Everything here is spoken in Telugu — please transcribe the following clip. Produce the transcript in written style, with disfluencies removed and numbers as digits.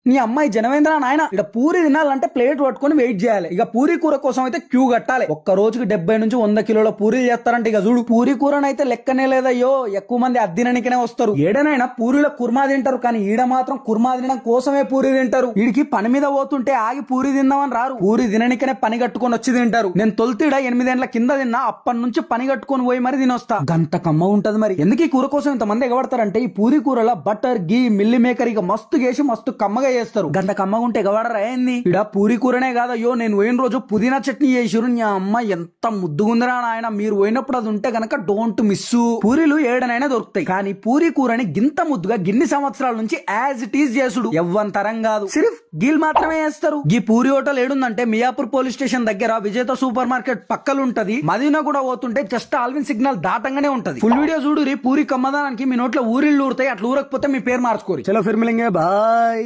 నీ అమ్మాయి జనవేంద్ర నాయన ఇక్కడ పూరి తినాలంటే ప్లేట్ పట్టుకొని వెయిట్ చేయాలి. ఇక పూరి కూర కోసం అయితే క్యూ కట్టాలి. ఒక్క రోజుకి 70 నుంచి 100 కిలోల పూరీలు చేస్తారంటే ఇక చూడు. పూరి కూరనైతే లెక్కనే లేదయ్యో, ఎక్కువ మంది అద్దిననికనే వస్తారు. ఏడనైనా పూరిలో కుర్మా తింటారు, కానీ ఈడ మాత్రం కుర్మా తినడం కోసమే పూరి తింటారు. వీడికి పని మీద పోతుంటే ఆగి పూరి తిందామని రారు, పూరి తిననికనే పని కట్టుకొని వచ్చి తింటారు. నేను తొలితిడ 8 ఏళ్ల కింద తిన్నా, అప్పటి నుంచి పని కట్టుకొని పోయి మరి తినొస్తా. గంత కమ్మ ఉంటది. మరి ఎందుకు ఈ కూర కోసం ఇంత మంది ఎగబడతారంటే, ఈ పూరి కూరలో బటర్ గీ మిల్లి మేకర్ ఇక మస్తు చేసి మస్తు కమ్మగా చేస్తారు. గంట కమ్మగా ఉంటే ఎగబడరా ఏంది? ఇడ పూరి కూరనే కాదయ్యో, నేను పోయిన రోజు పుదీనా చట్నీ చేసిరు. నీ అమ్మ ఎంత ముద్దుగుందిరా నాయన. మీరు పోయినప్పుడు అది ఉంటే గనక డోంట్ మిస్. పూరీలు ఏడనైనా దొరుకుతాయి, కానీ పూరి కూరని గింత ముద్దుగా గిన్ని సంవత్సరాల నుంచి యాజ్ ఇట్ ఈజ్ చేసుడు ఎవ్వంతరం కాదు. సిర్ఫ్ గీల్ మాత్రమే చేస్తారు. ఈ పూరి హోటల్ ఏడుందంటే మియాపూర్ పోలీస్ స్టేషన్ దగ్గర విజేత సూపర్ మార్కెట్ పక్కలు ఉంటది. మదీనా కూడా పోతుంటే జస్ట్ ఆల్విన్ సిగ్నల్ దాటంగానే ఉంటది. ఫుల్ వీడియో చూడు. పూరి కమ్మదానికి మీ నోట్లో ఊరిళ్ళు ఊరుతాయి. అట్లా ఊరకపోతే మీ పేరు మార్చుకోరు. చలో ఫిర్ మిలేంగే, బాయ్.